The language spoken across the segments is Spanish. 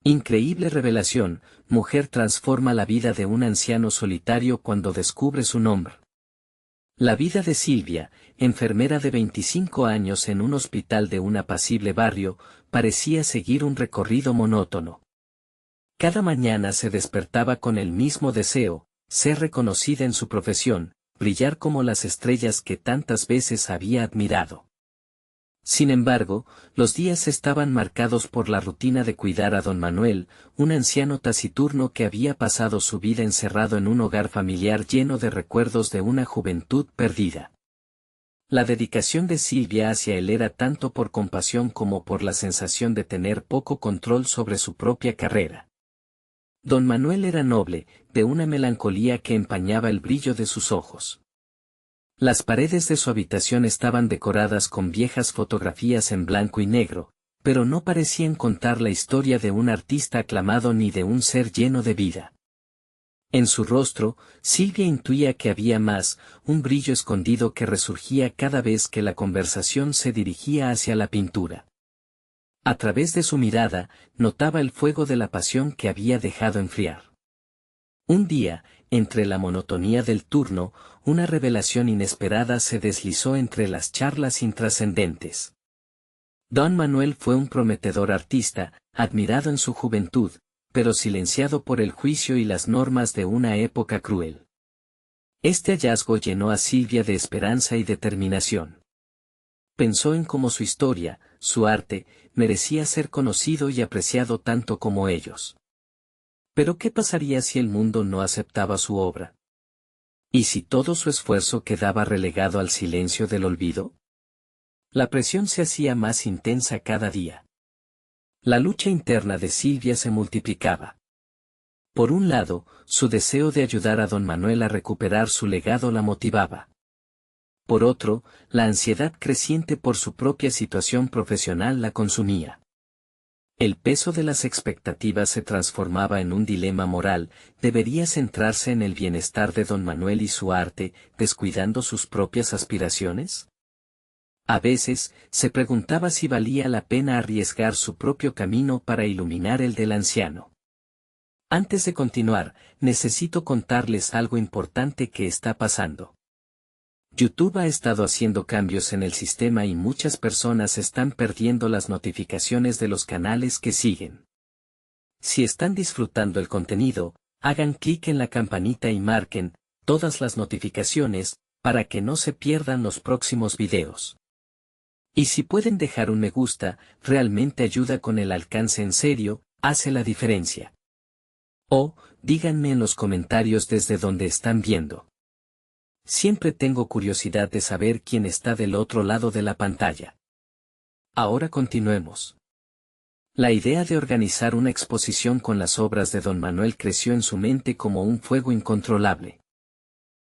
Increíble revelación, mujer transforma la vida de un anciano solitario cuando descubre su nombre. La vida de Silvia, enfermera de 25 años en un hospital de un apacible barrio, parecía seguir un recorrido monótono. Cada mañana se despertaba con el mismo deseo, ser reconocida en su profesión, brillar como las estrellas que tantas veces había admirado. Sin embargo, los días estaban marcados por la rutina de cuidar a don Manuel, un anciano taciturno que había pasado su vida encerrado en un hogar familiar lleno de recuerdos de una juventud perdida. La dedicación de Silvia hacia él era tanto por compasión como por la sensación de tener poco control sobre su propia carrera. Don Manuel era noble, de una melancolía que empañaba el brillo de sus ojos. Las paredes de su habitación estaban decoradas con viejas fotografías en blanco y negro, pero no parecían contar la historia de un artista aclamado ni de un ser lleno de vida. En su rostro, Silvia intuía que había más, un brillo escondido que resurgía cada vez que la conversación se dirigía hacia la pintura. A través de su mirada, notaba el fuego de la pasión que había dejado enfriar. Un día, entre la monotonía del turno, una revelación inesperada se deslizó entre las charlas intrascendentes. Don Manuel fue un prometedor artista, admirado en su juventud, pero silenciado por el juicio y las normas de una época cruel. Este hallazgo llenó a Silvia de esperanza y determinación. Pensó en cómo su historia, su arte, merecía ser conocido y apreciado tanto como ellos. Pero ¿qué pasaría si el mundo no aceptaba su obra? ¿Y si todo su esfuerzo quedaba relegado al silencio del olvido? La presión se hacía más intensa cada día. La lucha interna de Silvia se multiplicaba. Por un lado, su deseo de ayudar a don Manuel a recuperar su legado la motivaba. Por otro, la ansiedad creciente por su propia situación profesional la consumía. El peso de las expectativas se transformaba en un dilema moral: ¿debería centrarse en el bienestar de don Manuel y su arte, descuidando sus propias aspiraciones? A veces, se preguntaba si valía la pena arriesgar su propio camino para iluminar el del anciano. Antes de continuar, necesito contarles algo importante que está pasando. YouTube ha estado haciendo cambios en el sistema y muchas personas están perdiendo las notificaciones de los canales que siguen. Si están disfrutando el contenido, hagan clic en la campanita y marquen todas las notificaciones para que no se pierdan los próximos videos. Y si pueden dejar un me gusta, realmente ayuda con el alcance, en serio, hace la diferencia. O, díganme en los comentarios desde donde están viendo. Siempre tengo curiosidad de saber quién está del otro lado de la pantalla. Ahora continuemos. La idea de organizar una exposición con las obras de don Manuel creció en su mente como un fuego incontrolable.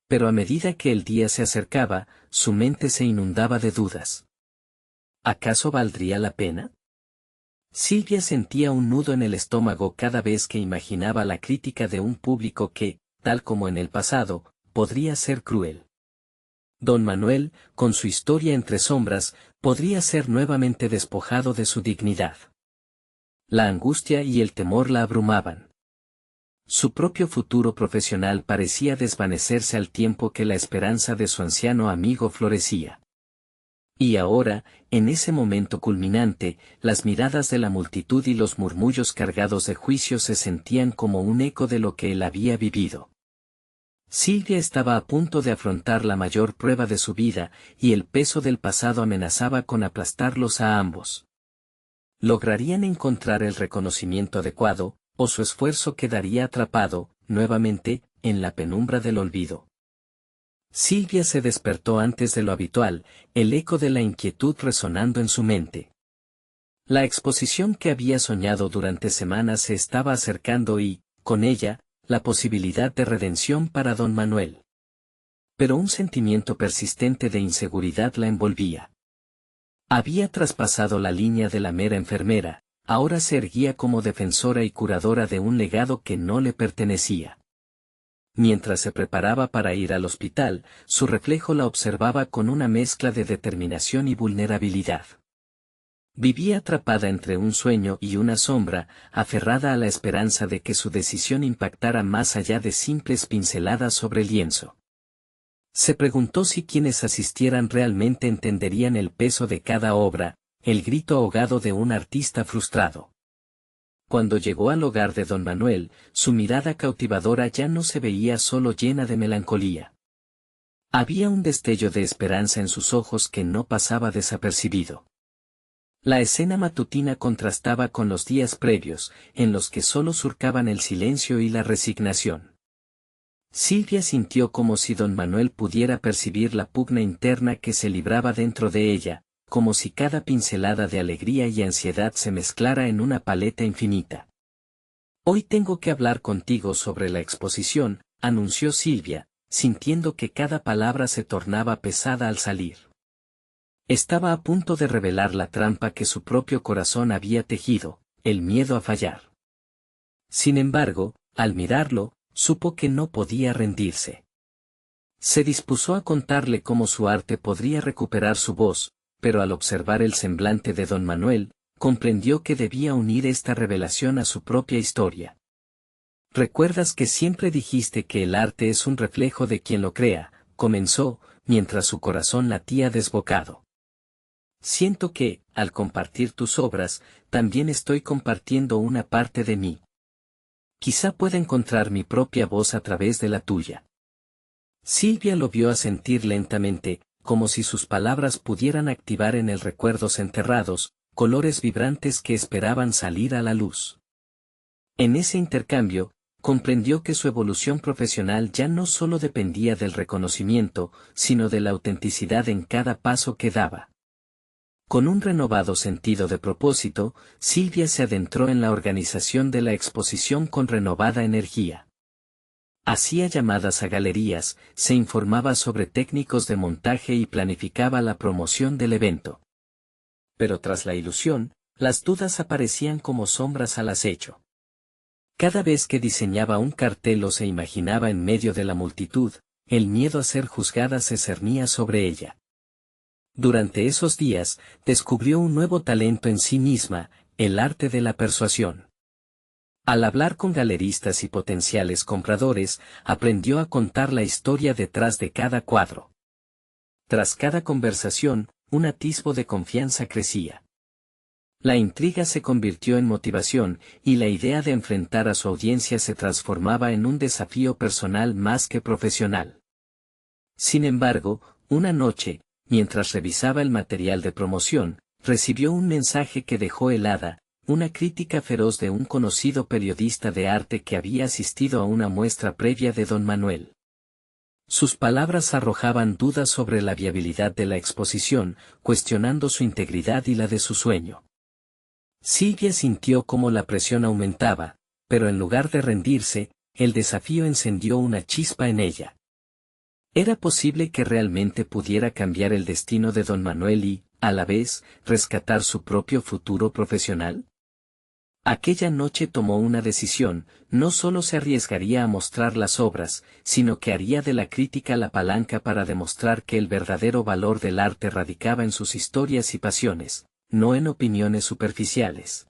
Pero a medida que el día se acercaba, su mente se inundaba de dudas. ¿Acaso valdría la pena? Silvia sentía un nudo en el estómago cada vez que imaginaba la crítica de un público que, tal como en el pasado, podría ser cruel. Don Manuel, con su historia entre sombras, podría ser nuevamente despojado de su dignidad. La angustia y el temor la abrumaban. Su propio futuro profesional parecía desvanecerse al tiempo que la esperanza de su anciano amigo florecía. Y ahora, en ese momento culminante, las miradas de la multitud y los murmullos cargados de juicio se sentían como un eco de lo que él había vivido. Silvia estaba a punto de afrontar la mayor prueba de su vida, y el peso del pasado amenazaba con aplastarlos a ambos. ¿Lograrían encontrar el reconocimiento adecuado, o su esfuerzo quedaría atrapado, nuevamente, en la penumbra del olvido? Silvia se despertó antes de lo habitual, el eco de la inquietud resonando en su mente. La exposición que había soñado durante semanas se estaba acercando y, con ella, la posibilidad de redención para don Manuel. Pero un sentimiento persistente de inseguridad la envolvía. Había traspasado la línea de la mera enfermera, ahora se erguía como defensora y curadora de un legado que no le pertenecía. Mientras se preparaba para ir al hospital, su reflejo la observaba con una mezcla de determinación y vulnerabilidad. Vivía atrapada entre un sueño y una sombra, aferrada a la esperanza de que su decisión impactara más allá de simples pinceladas sobre lienzo. Se preguntó si quienes asistieran realmente entenderían el peso de cada obra, el grito ahogado de un artista frustrado. Cuando llegó al hogar de don Manuel, su mirada cautivadora ya no se veía solo llena de melancolía. Había un destello de esperanza en sus ojos que no pasaba desapercibido. La escena matutina contrastaba con los días previos, en los que solo surcaban el silencio y la resignación. Silvia sintió como si don Manuel pudiera percibir la pugna interna que se libraba dentro de ella, como si cada pincelada de alegría y ansiedad se mezclara en una paleta infinita. «Hoy tengo que hablar contigo sobre la exposición», anunció Silvia, sintiendo que cada palabra se tornaba pesada al salir. Estaba a punto de revelar la trampa que su propio corazón había tejido, el miedo a fallar. Sin embargo, al mirarlo, supo que no podía rendirse. Se dispuso a contarle cómo su arte podría recuperar su voz, pero al observar el semblante de don Manuel, comprendió que debía unir esta revelación a su propia historia. «Recuerdas que siempre dijiste que el arte es un reflejo de quien lo crea», comenzó, mientras su corazón latía desbocado. «Siento que, al compartir tus obras, también estoy compartiendo una parte de mí. Quizá pueda encontrar mi propia voz a través de la tuya». Silvia lo vio asentir lentamente, como si sus palabras pudieran activar en él recuerdos enterrados, colores vibrantes que esperaban salir a la luz. En ese intercambio, comprendió que su evolución profesional ya no solo dependía del reconocimiento, sino de la autenticidad en cada paso que daba. Con un renovado sentido de propósito, Silvia se adentró en la organización de la exposición con renovada energía. Hacía llamadas a galerías, se informaba sobre técnicos de montaje y planificaba la promoción del evento. Pero tras la ilusión, las dudas aparecían como sombras al acecho. Cada vez que diseñaba un cartel o se imaginaba en medio de la multitud, el miedo a ser juzgada se cernía sobre ella. Durante esos días, descubrió un nuevo talento en sí misma, el arte de la persuasión. Al hablar con galeristas y potenciales compradores, aprendió a contar la historia detrás de cada cuadro. Tras cada conversación, un atisbo de confianza crecía. La intriga se convirtió en motivación, y la idea de enfrentar a su audiencia se transformaba en un desafío personal más que profesional. Sin embargo, una noche, mientras revisaba el material de promoción, recibió un mensaje que dejó helada, una crítica feroz de un conocido periodista de arte que había asistido a una muestra previa de don Manuel. Sus palabras arrojaban dudas sobre la viabilidad de la exposición, cuestionando su integridad y la de su sueño. Silvia sintió cómo la presión aumentaba, pero en lugar de rendirse, el desafío encendió una chispa en ella. ¿Era posible que realmente pudiera cambiar el destino de don Manuel y, a la vez, rescatar su propio futuro profesional? Aquella noche tomó una decisión: no solo se arriesgaría a mostrar las obras, sino que haría de la crítica la palanca para demostrar que el verdadero valor del arte radicaba en sus historias y pasiones, no en opiniones superficiales.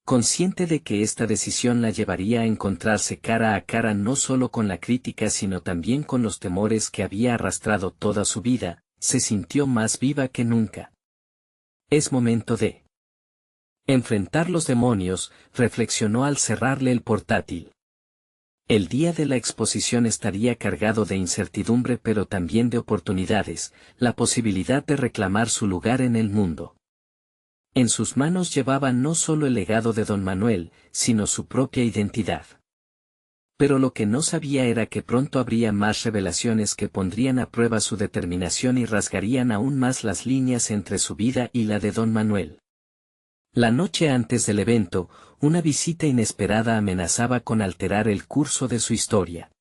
Consciente de que esta decisión la llevaría a encontrarse cara a cara no solo con la crítica sino también con los temores que había arrastrado toda su vida, se sintió más viva que nunca. Es momento de enfrentar los demonios, reflexionó al cerrarle el portátil. El día de la exposición estaría cargado de incertidumbre pero también de oportunidades, la posibilidad de reclamar su lugar en el mundo. En sus manos llevaba no solo el legado de don Manuel, sino su propia identidad. Pero lo que no sabía era que pronto habría más revelaciones que pondrían a prueba su determinación y rasgarían aún más las líneas entre su vida y la de don Manuel. La noche antes del evento, una visita inesperada amenazaba con alterar el curso de su historia.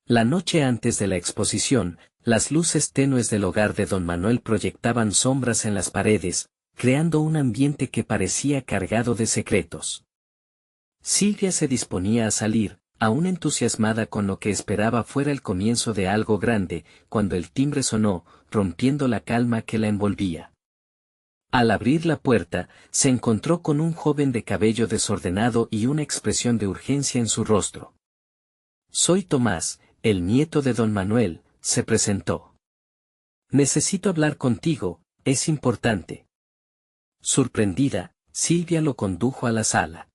La noche antes de la exposición, las luces tenues del hogar de don Manuel proyectaban sombras en las paredes, creando un ambiente que parecía cargado de secretos. Silvia se disponía a salir, aún entusiasmada con lo que esperaba fuera el comienzo de algo grande, cuando el timbre sonó, rompiendo la calma que la envolvía. Al abrir la puerta, se encontró con un joven de cabello desordenado y una expresión de urgencia en su rostro. «Soy Tomás, el nieto de don Manuel», se presentó. «Necesito hablar contigo, es importante». Sorprendida, Silvia lo condujo a la sala.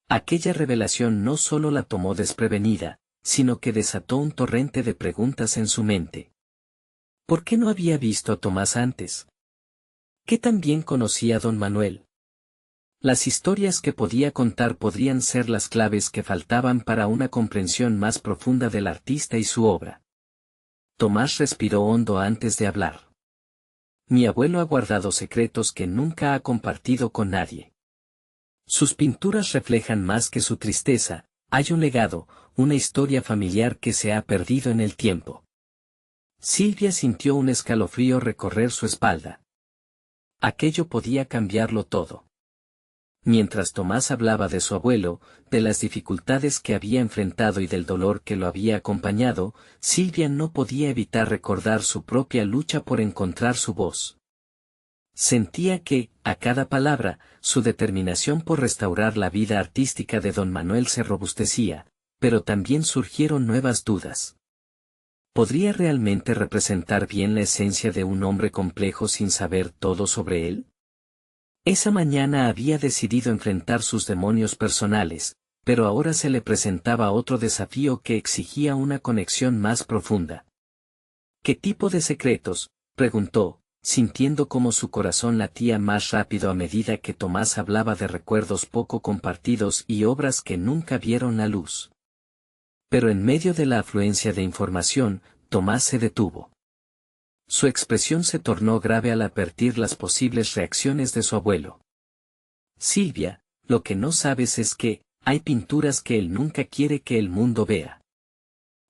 Aquella revelación no solo la tomó desprevenida, sino que desató un torrente de preguntas en su mente. ¿Por qué no había visto a Tomás antes? ¿Qué tan bien conocía a don Manuel? Las historias que podía contar podrían ser las claves que faltaban para una comprensión más profunda del artista y su obra. Tomás respiró hondo antes de hablar. Mi abuelo ha guardado secretos que nunca ha compartido con nadie. Sus pinturas reflejan más que su tristeza, hay un legado, una historia familiar que se ha perdido en el tiempo. Silvia sintió un escalofrío recorrer su espalda. Aquello podía cambiarlo todo. Mientras Tomás hablaba de su abuelo, de las dificultades que había enfrentado y del dolor que lo había acompañado, Silvia no podía evitar recordar su propia lucha por encontrar su voz. Sentía que, a cada palabra, su determinación por restaurar la vida artística de don Manuel se robustecía, pero también surgieron nuevas dudas. ¿Podría realmente representar bien la esencia de un hombre complejo sin saber todo sobre él? Esa mañana había decidido enfrentar sus demonios personales, pero ahora se le presentaba otro desafío que exigía una conexión más profunda. ¿Qué tipo de secretos?, preguntó, sintiendo cómo su corazón latía más rápido a medida que Tomás hablaba de recuerdos poco compartidos y obras que nunca vieron la luz. Pero en medio de la afluencia de información, Tomás se detuvo. Su expresión se tornó grave al advertir las posibles reacciones de su abuelo. Silvia, lo que no sabes es que, hay pinturas que él nunca quiere que el mundo vea.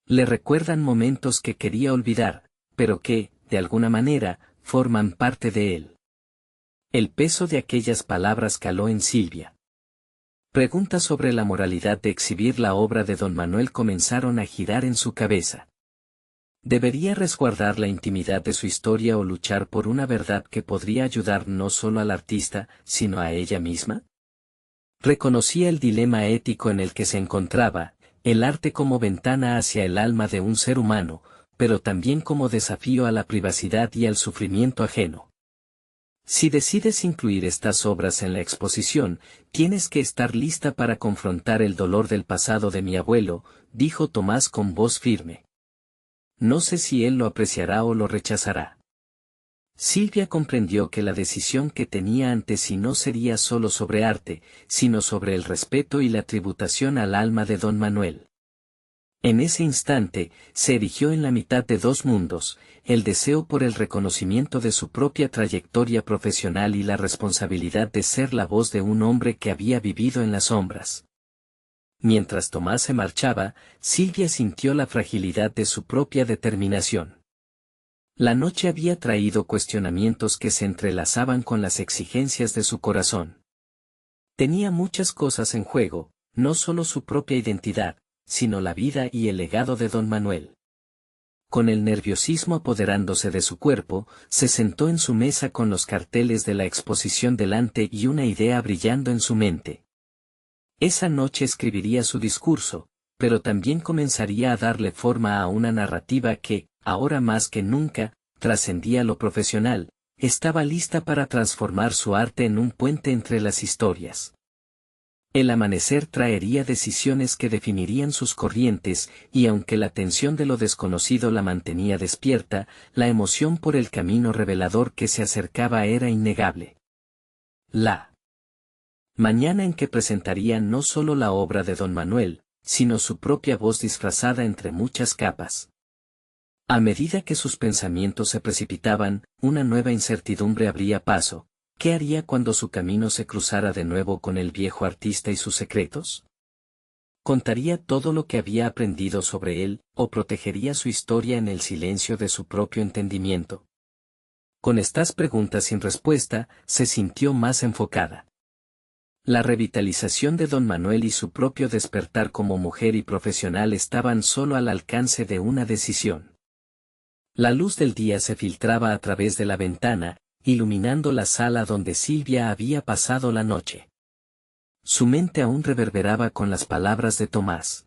Le recuerdan momentos que quería olvidar, pero que, de alguna manera, forman parte de él. El peso de aquellas palabras caló en Silvia. Preguntas sobre la moralidad de exhibir la obra de don Manuel comenzaron a girar en su cabeza. ¿Debería resguardar la intimidad de su historia o luchar por una verdad que podría ayudar no solo al artista, sino a ella misma? Reconocía el dilema ético en el que se encontraba, el arte como ventana hacia el alma de un ser humano, pero también como desafío a la privacidad y al sufrimiento ajeno. Si decides incluir estas obras en la exposición, tienes que estar lista para confrontar el dolor del pasado de mi abuelo, dijo Tomás con voz firme. No sé si él lo apreciará o lo rechazará. Silvia comprendió que la decisión que tenía ante sí no sería solo sobre arte, sino sobre el respeto y la tributación al alma de don Manuel. En ese instante, se erigió en la mitad de dos mundos, el deseo por el reconocimiento de su propia trayectoria profesional y la responsabilidad de ser la voz de un hombre que había vivido en las sombras. Mientras Tomás se marchaba, Silvia sintió la fragilidad de su propia determinación. La noche había traído cuestionamientos que se entrelazaban con las exigencias de su corazón. Tenía muchas cosas en juego, no solo su propia identidad, sino la vida y el legado de don Manuel. Con el nerviosismo apoderándose de su cuerpo, se sentó en su mesa con los carteles de la exposición delante y una idea brillando en su mente. Esa noche escribiría su discurso, pero también comenzaría a darle forma a una narrativa que, ahora más que nunca, trascendía lo profesional, estaba lista para transformar su arte en un puente entre las historias. El amanecer traería decisiones que definirían sus corrientes, y aunque la tensión de lo desconocido la mantenía despierta, la emoción por el camino revelador que se acercaba era innegable. La mañana en que presentaría no solo la obra de don Manuel, sino su propia voz disfrazada entre muchas capas. A medida que sus pensamientos se precipitaban, una nueva incertidumbre abría paso. ¿Qué haría cuando su camino se cruzara de nuevo con el viejo artista y sus secretos? ¿Contaría todo lo que había aprendido sobre él, o protegería su historia en el silencio de su propio entendimiento? Con estas preguntas sin respuesta, se sintió más enfocada. La revitalización de don Manuel y su propio despertar como mujer y profesional estaban solo al alcance de una decisión. La luz del día se filtraba a través de la ventana, iluminando la sala donde Silvia había pasado la noche. Su mente aún reverberaba con las palabras de Tomás.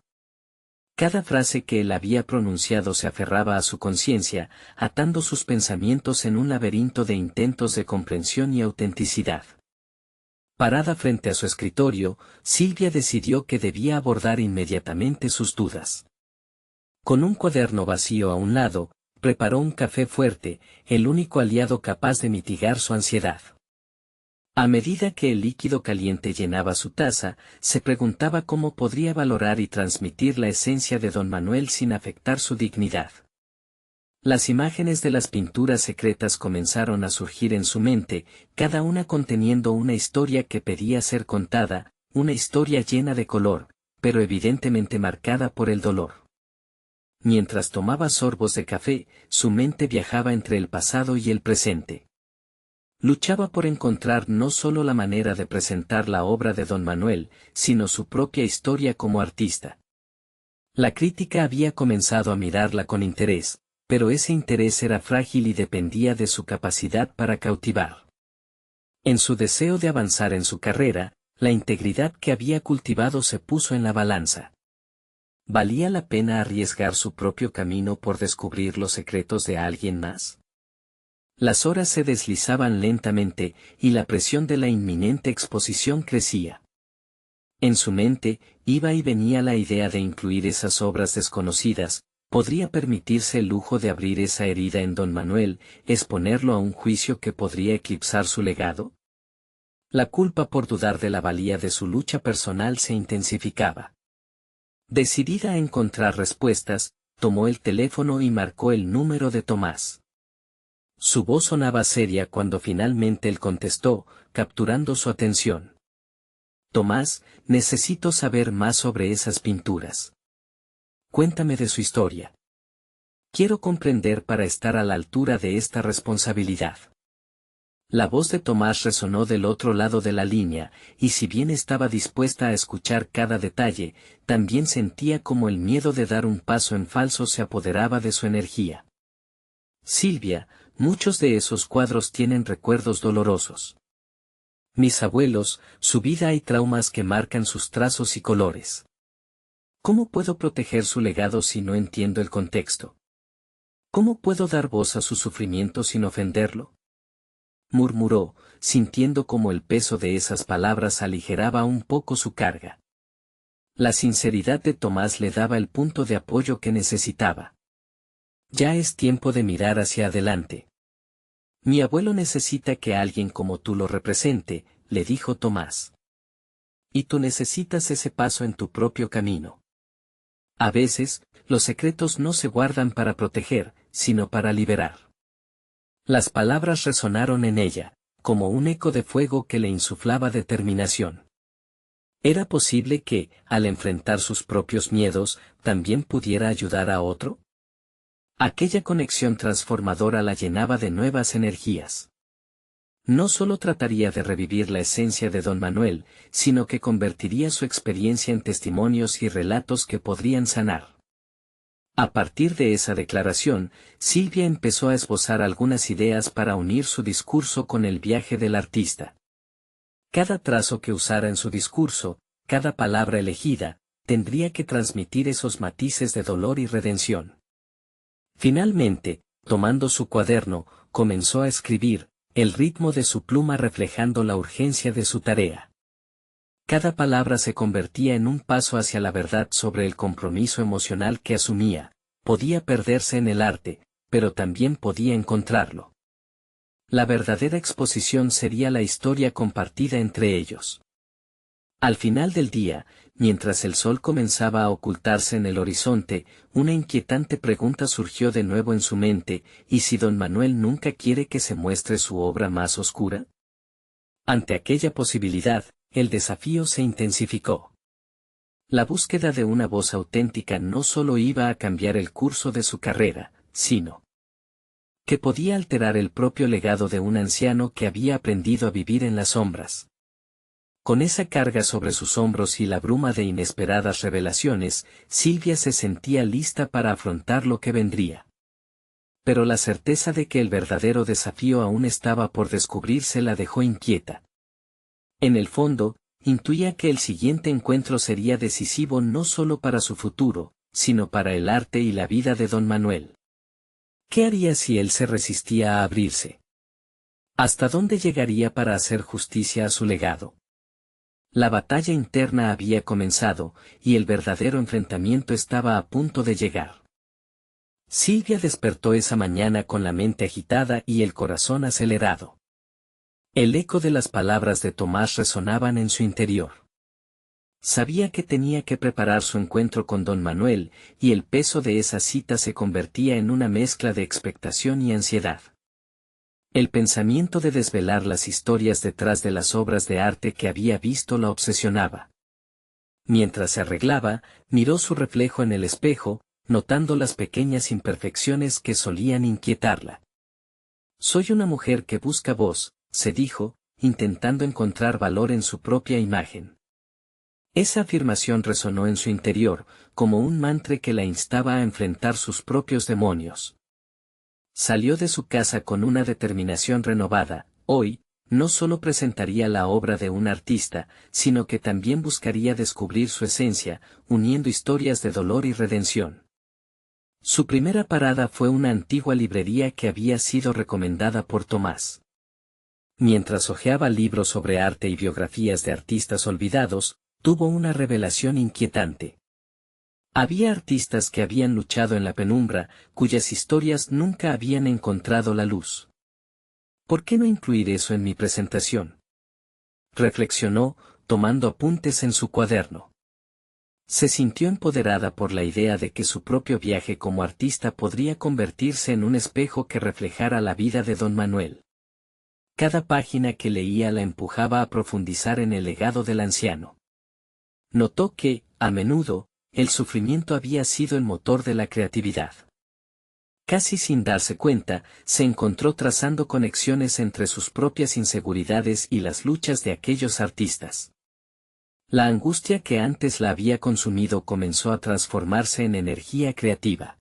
Cada frase que él había pronunciado se aferraba a su conciencia, atando sus pensamientos en un laberinto de intentos de comprensión y autenticidad. Parada frente a su escritorio, Silvia decidió que debía abordar inmediatamente sus dudas. Con un cuaderno vacío a un lado, preparó un café fuerte, el único aliado capaz de mitigar su ansiedad. A medida que el líquido caliente llenaba su taza, se preguntaba cómo podría valorar y transmitir la esencia de don Manuel sin afectar su dignidad. Las imágenes de las pinturas secretas comenzaron a surgir en su mente, cada una conteniendo una historia que pedía ser contada, una historia llena de color, pero evidentemente marcada por el dolor. Mientras tomaba sorbos de café, su mente viajaba entre el pasado y el presente. Luchaba por encontrar no solo la manera de presentar la obra de don Manuel, sino su propia historia como artista. La crítica había comenzado a mirarla con interés, pero ese interés era frágil y dependía de su capacidad para cautivar. En su deseo de avanzar en su carrera, la integridad que había cultivado se puso en la balanza. ¿Valía la pena arriesgar su propio camino por descubrir los secretos de alguien más? Las horas se deslizaban lentamente, y la presión de la inminente exposición crecía. En su mente, iba y venía la idea de incluir esas obras desconocidas. ¿Podría permitirse el lujo de abrir esa herida en don Manuel, exponerlo a un juicio que podría eclipsar su legado? La culpa por dudar de la valía de su lucha personal se intensificaba. Decidida a encontrar respuestas, tomó el teléfono y marcó el número de Tomás. Su voz sonaba seria cuando finalmente él contestó, capturando su atención. Tomás, necesito saber más sobre esas pinturas. Cuéntame de su historia. Quiero comprender para estar a la altura de esta responsabilidad. La voz de Tomás resonó del otro lado de la línea, y si bien estaba dispuesta a escuchar cada detalle, también sentía como el miedo de dar un paso en falso se apoderaba de su energía. Silvia, muchos de esos cuadros tienen recuerdos dolorosos. Mis abuelos, su vida y traumas que marcan sus trazos y colores. ¿Cómo puedo proteger su legado si no entiendo el contexto? ¿Cómo puedo dar voz a su sufrimiento sin ofenderlo? Murmuró, sintiendo como el peso de esas palabras aligeraba un poco su carga. La sinceridad de Tomás le daba el punto de apoyo que necesitaba. Ya es tiempo de mirar hacia adelante. Mi abuelo necesita que alguien como tú lo represente, le dijo Tomás. Y tú necesitas ese paso en tu propio camino. A veces, los secretos no se guardan para proteger, sino para liberar. Las palabras resonaron en ella, como un eco de fuego que le insuflaba determinación. ¿Era posible que, al enfrentar sus propios miedos, también pudiera ayudar a otro? Aquella conexión transformadora la llenaba de nuevas energías. No solo trataría de revivir la esencia de don Manuel, sino que convertiría su experiencia en testimonios y relatos que podrían sanar. A partir de esa declaración, Silvia empezó a esbozar algunas ideas para unir su discurso con el viaje del artista. Cada trazo que usara en su discurso, cada palabra elegida, tendría que transmitir esos matices de dolor y redención. Finalmente, tomando su cuaderno, comenzó a escribir, el ritmo de su pluma reflejando la urgencia de su tarea. Cada palabra se convertía en un paso hacia la verdad sobre el compromiso emocional que asumía. Podía perderse en el arte, pero también podía encontrarlo. La verdadera exposición sería la historia compartida entre ellos. Al final del día, mientras el sol comenzaba a ocultarse en el horizonte, una inquietante pregunta surgió de nuevo en su mente: ¿y si don Manuel nunca quiere que se muestre su obra más oscura? Ante aquella posibilidad, el desafío se intensificó. La búsqueda de una voz auténtica no solo iba a cambiar el curso de su carrera, sino que podía alterar el propio legado de un anciano que había aprendido a vivir en las sombras. Con esa carga sobre sus hombros y la bruma de inesperadas revelaciones, Silvia se sentía lista para afrontar lo que vendría. Pero la certeza de que el verdadero desafío aún estaba por descubrirse la dejó inquieta. En el fondo, intuía que el siguiente encuentro sería decisivo no solo para su futuro, sino para el arte y la vida de don Manuel. ¿Qué haría si él se resistía a abrirse? ¿Hasta dónde llegaría para hacer justicia a su legado? La batalla interna había comenzado, y el verdadero enfrentamiento estaba a punto de llegar. Silvia despertó esa mañana con la mente agitada y el corazón acelerado. El eco de las palabras de Tomás resonaban en su interior. Sabía que tenía que preparar su encuentro con don Manuel, y el peso de esa cita se convertía en una mezcla de expectación y ansiedad. El pensamiento de desvelar las historias detrás de las obras de arte que había visto la obsesionaba. Mientras se arreglaba, miró su reflejo en el espejo, notando las pequeñas imperfecciones que solían inquietarla. «Soy una mujer que busca voz», se dijo, intentando encontrar valor en su propia imagen. Esa afirmación resonó en su interior, como un mantra que la instaba a enfrentar sus propios demonios. Salió de su casa con una determinación renovada. Hoy, no solo presentaría la obra de un artista, sino que también buscaría descubrir su esencia, uniendo historias de dolor y redención. Su primera parada fue una antigua librería que había sido recomendada por Tomás. Mientras hojeaba libros sobre arte y biografías de artistas olvidados, tuvo una revelación inquietante. Había artistas que habían luchado en la penumbra, cuyas historias nunca habían encontrado la luz. ¿Por qué no incluir eso en mi presentación?, reflexionó, tomando apuntes en su cuaderno. Se sintió empoderada por la idea de que su propio viaje como artista podría convertirse en un espejo que reflejara la vida de don Manuel. Cada página que leía la empujaba a profundizar en el legado del anciano. Notó que, a menudo, el sufrimiento había sido el motor de la creatividad. Casi sin darse cuenta, se encontró trazando conexiones entre sus propias inseguridades y las luchas de aquellos artistas. La angustia que antes la había consumido comenzó a transformarse en energía creativa.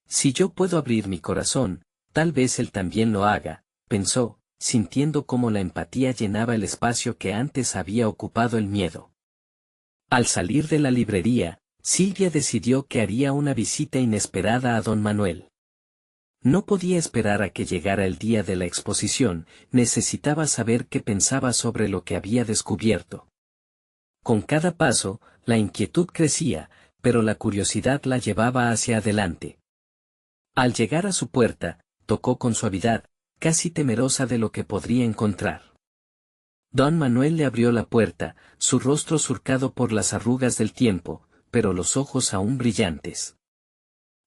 Si yo puedo abrir mi corazón, tal vez él también lo haga, pensó, sintiendo cómo la empatía llenaba el espacio que antes había ocupado el miedo. Al salir de la librería, Silvia decidió que haría una visita inesperada a don Manuel. No podía esperar a que llegara el día de la exposición, necesitaba saber qué pensaba sobre lo que había descubierto. Con cada paso, la inquietud crecía, pero la curiosidad la llevaba hacia adelante. Al llegar a su puerta, tocó con suavidad, casi temerosa de lo que podría encontrar. Don Manuel le abrió la puerta, su rostro surcado por las arrugas del tiempo, pero los ojos aún brillantes.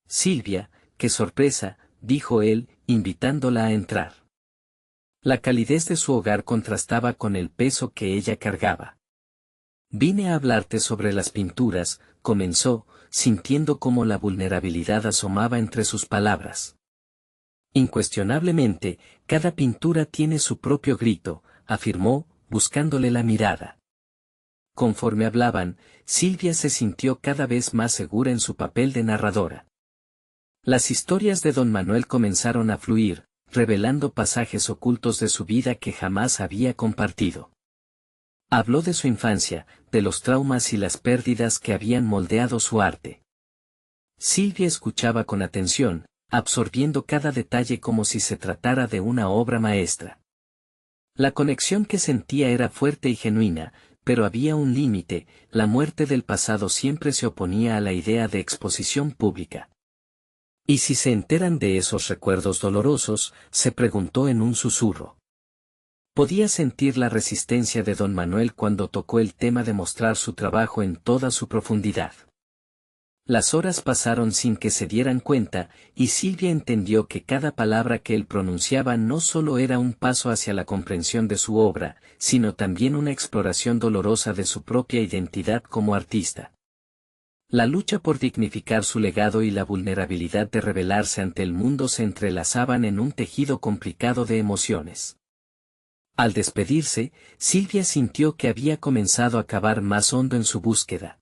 «Silvia, qué sorpresa», dijo él, invitándola a entrar. La calidez de su hogar contrastaba con el peso que ella cargaba. «Vine a hablarte sobre las pinturas», comenzó, sintiendo cómo la vulnerabilidad asomaba entre sus palabras. «Incuestionablemente, cada pintura tiene su propio grito», afirmó, buscándole la mirada. Conforme hablaban, Silvia se sintió cada vez más segura en su papel de narradora. Las historias de don Manuel comenzaron a fluir, revelando pasajes ocultos de su vida que jamás había compartido. Habló de su infancia, de los traumas y las pérdidas que habían moldeado su arte. Silvia escuchaba con atención, absorbiendo cada detalle como si se tratara de una obra maestra. La conexión que sentía era fuerte y genuina, pero había un límite: la muerte del pasado siempre se oponía a la idea de exposición pública. ¿Y si se enteran de esos recuerdos dolorosos?, se preguntó en un susurro. Podía sentir la resistencia de don Manuel cuando tocó el tema de mostrar su trabajo en toda su profundidad. Las horas pasaron sin que se dieran cuenta, y Silvia entendió que cada palabra que él pronunciaba no solo era un paso hacia la comprensión de su obra, sino también una exploración dolorosa de su propia identidad como artista. La lucha por dignificar su legado y la vulnerabilidad de revelarse ante el mundo se entrelazaban en un tejido complicado de emociones. Al despedirse, Silvia sintió que había comenzado a cavar más hondo en su búsqueda.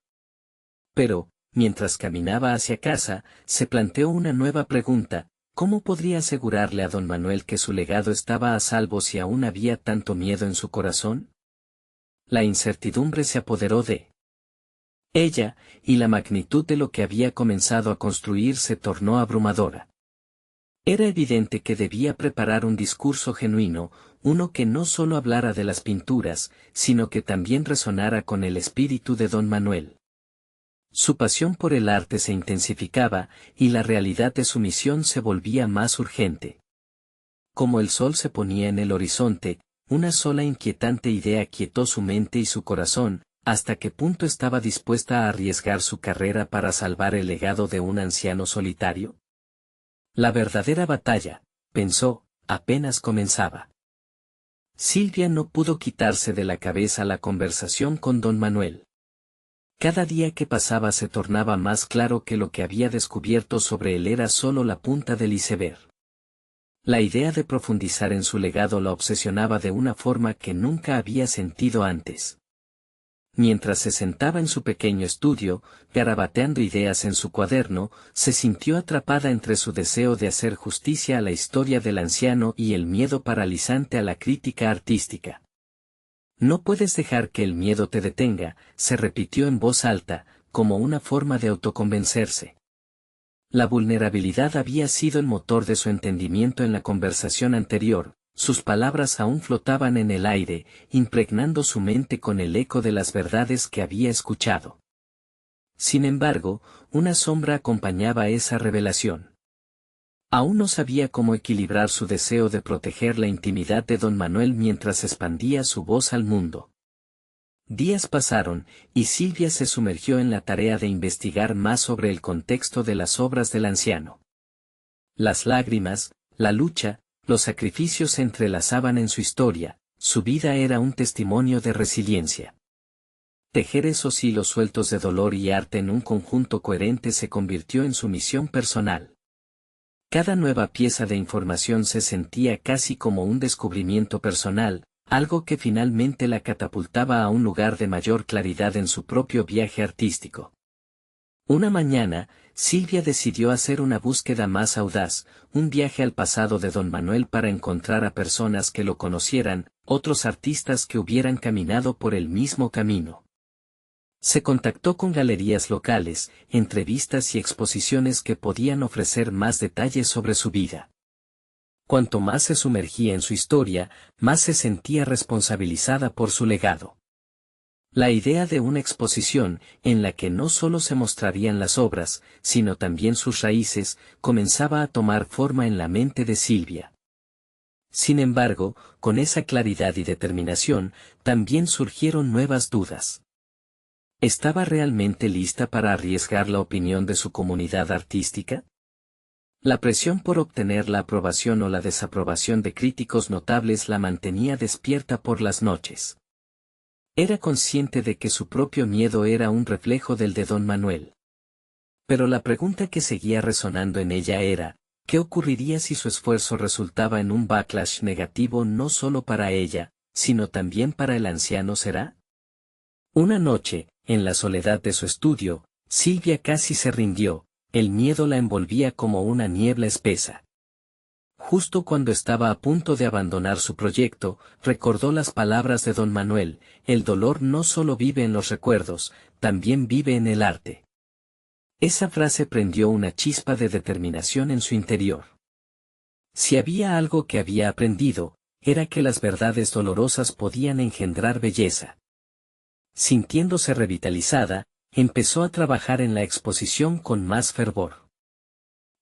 Pero, mientras caminaba hacia casa, se planteó una nueva pregunta: ¿Cómo podría asegurarle a don Manuel que su legado estaba a salvo si aún había tanto miedo en su corazón? La incertidumbre se apoderó de ella, y la magnitud de lo que había comenzado a construir se tornó abrumadora. Era evidente que debía preparar un discurso genuino, uno que no solo hablara de las pinturas, sino que también resonara con el espíritu de don Manuel. Su pasión por el arte se intensificaba, y la realidad de su misión se volvía más urgente. Como el sol se ponía en el horizonte, una sola inquietante idea quietó su mente y su corazón, ¿hasta qué punto estaba dispuesta a arriesgar su carrera para salvar el legado de un anciano solitario? La verdadera batalla, pensó, apenas comenzaba. Silvia no pudo quitarse de la cabeza la conversación con don Manuel. Cada día que pasaba se tornaba más claro que lo que había descubierto sobre él era solo la punta del iceberg. La idea de profundizar en su legado la obsesionaba de una forma que nunca había sentido antes. Mientras se sentaba en su pequeño estudio, garabateando ideas en su cuaderno, se sintió atrapada entre su deseo de hacer justicia a la historia del anciano y el miedo paralizante a la crítica artística. No puedes dejar que el miedo te detenga, se repitió en voz alta, como una forma de autoconvencerse. La vulnerabilidad había sido el motor de su entendimiento en la conversación anterior, sus palabras aún flotaban en el aire, impregnando su mente con el eco de las verdades que había escuchado. Sin embargo, una sombra acompañaba esa revelación. Aún no sabía cómo equilibrar su deseo de proteger la intimidad de don Manuel mientras expandía su voz al mundo. Días pasaron, y Silvia se sumergió en la tarea de investigar más sobre el contexto de las obras del anciano. Las lágrimas, la lucha, los sacrificios se entrelazaban en su historia, su vida era un testimonio de resiliencia. Tejer esos hilos sueltos de dolor y arte en un conjunto coherente se convirtió en su misión personal. Cada nueva pieza de información se sentía casi como un descubrimiento personal, algo que finalmente la catapultaba a un lugar de mayor claridad en su propio viaje artístico. Una mañana, Silvia decidió hacer una búsqueda más audaz, un viaje al pasado de don Manuel para encontrar a personas que lo conocieran, otros artistas que hubieran caminado por el mismo camino. Se contactó con galerías locales, entrevistas y exposiciones que podían ofrecer más detalles sobre su vida. Cuanto más se sumergía en su historia, más se sentía responsabilizada por su legado. La idea de una exposición, en la que no solo se mostrarían las obras, sino también sus raíces, comenzaba a tomar forma en la mente de Silvia. Sin embargo, con esa claridad y determinación, también surgieron nuevas dudas. ¿Estaba realmente lista para arriesgar la opinión de su comunidad artística? La presión por obtener la aprobación o la desaprobación de críticos notables la mantenía despierta por las noches. Era consciente de que su propio miedo era un reflejo del de don Manuel. Pero la pregunta que seguía resonando en ella era, ¿qué ocurriría si su esfuerzo resultaba en un backlash negativo no solo para ella, sino también para el anciano será? Una noche, en la soledad de su estudio, Silvia casi se rindió, el miedo la envolvía como una niebla espesa. Justo cuando estaba a punto de abandonar su proyecto, recordó las palabras de don Manuel, el dolor no solo vive en los recuerdos, también vive en el arte. Esa frase prendió una chispa de determinación en su interior. Si había algo que había aprendido, era que las verdades dolorosas podían engendrar belleza. Sintiéndose revitalizada, empezó a trabajar en la exposición con más fervor.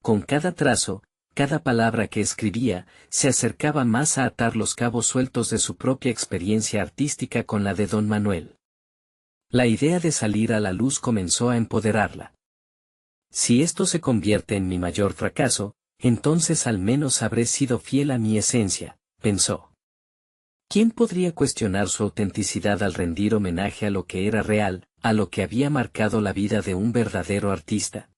Con cada trazo, cada palabra que escribía, se acercaba más a atar los cabos sueltos de su propia experiencia artística con la de don Manuel. La idea de salir a la luz comenzó a empoderarla. Si esto se convierte en mi mayor fracaso, entonces al menos habré sido fiel a mi esencia, pensó. ¿Quién podría cuestionar su autenticidad al rendir homenaje a lo que era real, a lo que había marcado la vida de un verdadero artista?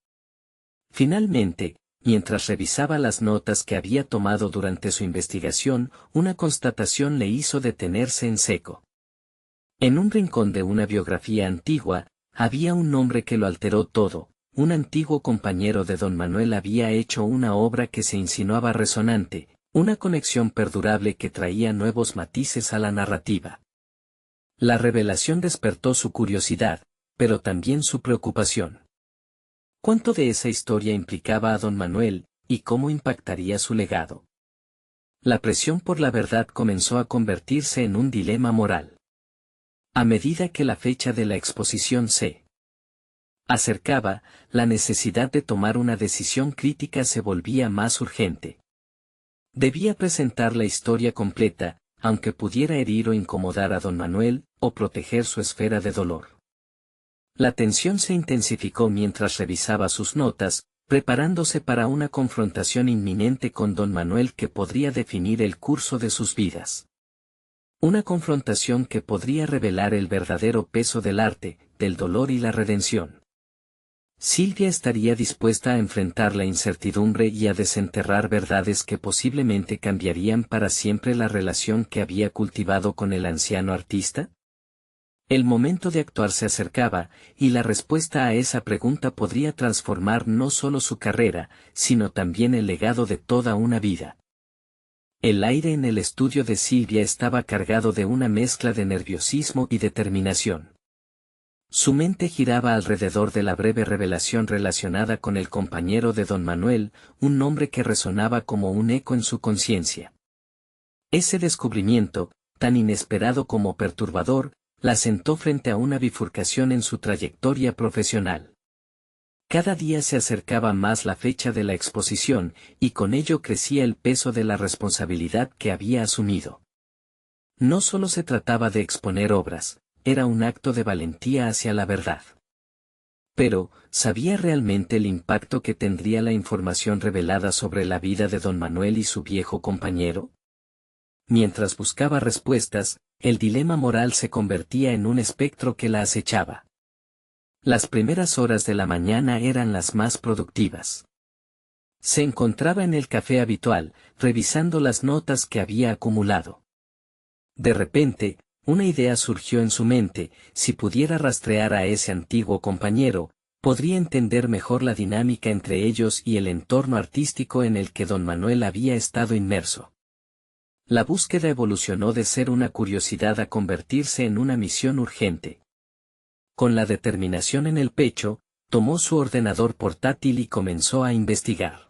Finalmente, mientras revisaba las notas que había tomado durante su investigación, una constatación le hizo detenerse en seco. En un rincón de una biografía antigua, había un nombre que lo alteró todo, un antiguo compañero de don Manuel había hecho una obra que se insinuaba resonante, una conexión perdurable que traía nuevos matices a la narrativa. La revelación despertó su curiosidad, pero también su preocupación. ¿Cuánto de esa historia implicaba a don Manuel, y cómo impactaría su legado? La presión por la verdad comenzó a convertirse en un dilema moral. A medida que la fecha de la exposición se acercaba, la necesidad de tomar una decisión crítica se volvía más urgente. Debía presentar la historia completa, aunque pudiera herir o incomodar a don Manuel, o proteger su esfera de dolor. La tensión se intensificó mientras revisaba sus notas, preparándose para una confrontación inminente con don Manuel que podría definir el curso de sus vidas. Una confrontación que podría revelar el verdadero peso del arte, del dolor y la redención. Silvia estaría dispuesta a enfrentar la incertidumbre y a desenterrar verdades que posiblemente cambiarían para siempre la relación que había cultivado con el anciano artista. El momento de actuar se acercaba, y la respuesta a esa pregunta podría transformar no solo su carrera, sino también el legado de toda una vida. El aire en el estudio de Silvia estaba cargado de una mezcla de nerviosismo y determinación. Su mente giraba alrededor de la breve revelación relacionada con el compañero de don Manuel, un nombre que resonaba como un eco en su conciencia. Ese descubrimiento, tan inesperado como perturbador, la sentó frente a una bifurcación en su trayectoria profesional. Cada día se acercaba más la fecha de la exposición, y con ello crecía el peso de la responsabilidad que había asumido. No solo se trataba de exponer obras, era un acto de valentía hacia la verdad. Pero, ¿sabía realmente el impacto que tendría la información revelada sobre la vida de don Manuel y su viejo compañero? Mientras buscaba respuestas, el dilema moral se convertía en un espectro que la acechaba. Las primeras horas de la mañana eran las más productivas. Se encontraba en el café habitual, revisando las notas que había acumulado. De repente, una idea surgió en su mente: si pudiera rastrear a ese antiguo compañero, podría entender mejor la dinámica entre ellos y el entorno artístico en el que don Manuel había estado inmerso. La búsqueda evolucionó de ser una curiosidad a convertirse en una misión urgente. Con la determinación en el pecho, tomó su ordenador portátil y comenzó a investigar.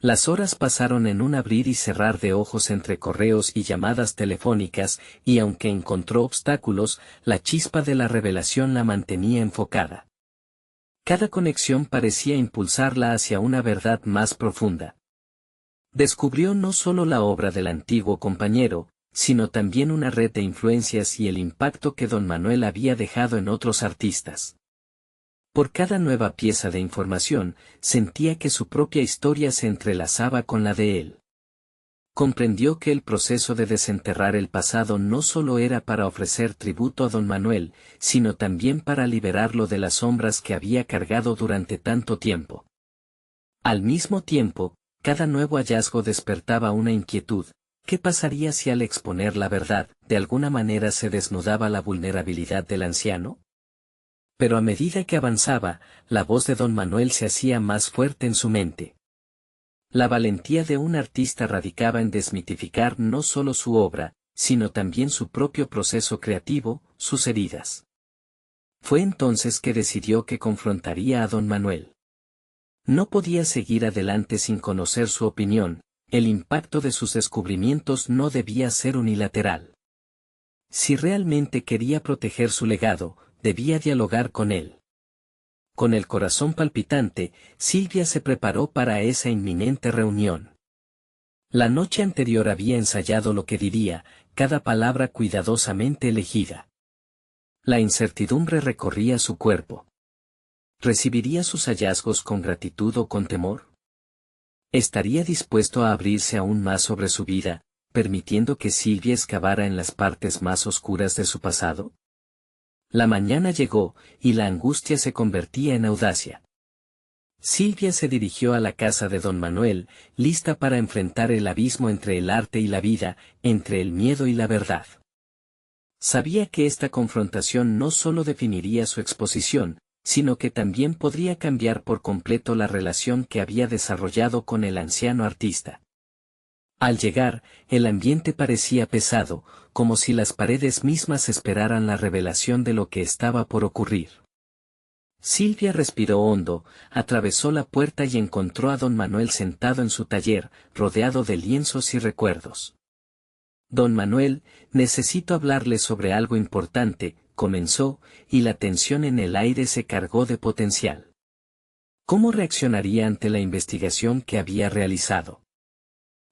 Las horas pasaron en un abrir y cerrar de ojos entre correos y llamadas telefónicas, y aunque encontró obstáculos, la chispa de la revelación la mantenía enfocada. Cada conexión parecía impulsarla hacia una verdad más profunda. Descubrió no solo la obra del antiguo compañero, sino también una red de influencias y el impacto que don Manuel había dejado en otros artistas. Por cada nueva pieza de información, sentía que su propia historia se entrelazaba con la de él. Comprendió que el proceso de desenterrar el pasado no solo era para ofrecer tributo a don Manuel, sino también para liberarlo de las sombras que había cargado durante tanto tiempo. Al mismo tiempo, cada nuevo hallazgo despertaba una inquietud: ¿qué pasaría si al exponer la verdad, de alguna manera se desnudaba la vulnerabilidad del anciano? Pero a medida que avanzaba, la voz de don Manuel se hacía más fuerte en su mente. La valentía de un artista radicaba en desmitificar no solo su obra, sino también su propio proceso creativo, sus heridas. Fue entonces que decidió que confrontaría a don Manuel. No podía seguir adelante sin conocer su opinión. El impacto de sus descubrimientos no debía ser unilateral. Si realmente quería proteger su legado, debía dialogar con él. Con el corazón palpitante, Silvia se preparó para esa inminente reunión. La noche anterior había ensayado lo que diría, cada palabra cuidadosamente elegida. La incertidumbre recorría su cuerpo. ¿Recibiría sus hallazgos con gratitud o con temor? ¿Estaría dispuesto a abrirse aún más sobre su vida, permitiendo que Silvia excavara en las partes más oscuras de su pasado? La mañana llegó, y la angustia se convertía en audacia. Silvia se dirigió a la casa de don Manuel, lista para enfrentar el abismo entre el arte y la vida, entre el miedo y la verdad. Sabía que esta confrontación no solo definiría su exposición, sino que también podría cambiar por completo la relación que había desarrollado con el anciano artista. Al llegar, el ambiente parecía pesado, como si las paredes mismas esperaran la revelación de lo que estaba por ocurrir. Silvia respiró hondo, atravesó la puerta y encontró a don Manuel sentado en su taller, rodeado de lienzos y recuerdos. Don Manuel, necesito hablarle sobre algo importante, comenzó, y la tensión en el aire se cargó de potencial. ¿Cómo reaccionaría ante la investigación que había realizado?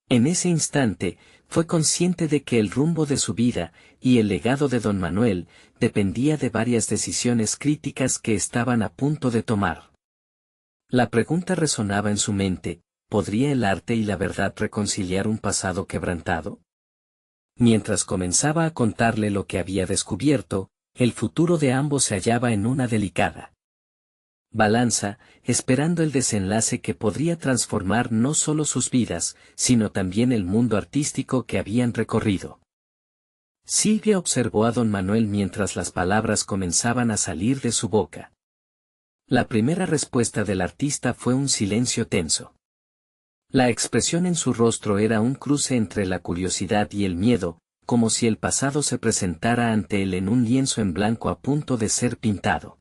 En ese instante, fue consciente de que el rumbo de su vida, y el legado de don Manuel, dependía de varias decisiones críticas que estaban a punto de tomar. La pregunta resonaba en su mente: ¿podría el arte y la verdad reconciliar un pasado quebrantado? Mientras comenzaba a contarle lo que había descubierto, el futuro de ambos se hallaba en una delicada balanza, esperando el desenlace que podría transformar no solo sus vidas, sino también el mundo artístico que habían recorrido. Silvia observó a don Manuel mientras las palabras comenzaban a salir de su boca. La primera respuesta del artista fue un silencio tenso. La expresión en su rostro era un cruce entre la curiosidad y el miedo, como si el pasado se presentara ante él en un lienzo en blanco a punto de ser pintado.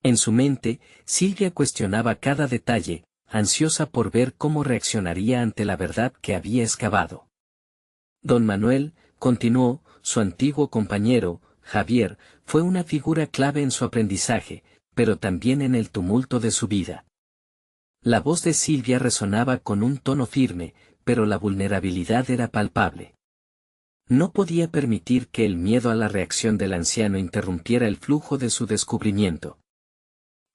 En su mente, Silvia cuestionaba cada detalle, ansiosa por ver cómo reaccionaría ante la verdad que había excavado. Don Manuel, continuó, su antiguo compañero, Javier, fue una figura clave en su aprendizaje, pero también en el tumulto de su vida. La voz de Silvia resonaba con un tono firme, pero la vulnerabilidad era palpable. No podía permitir que el miedo a la reacción del anciano interrumpiera el flujo de su descubrimiento.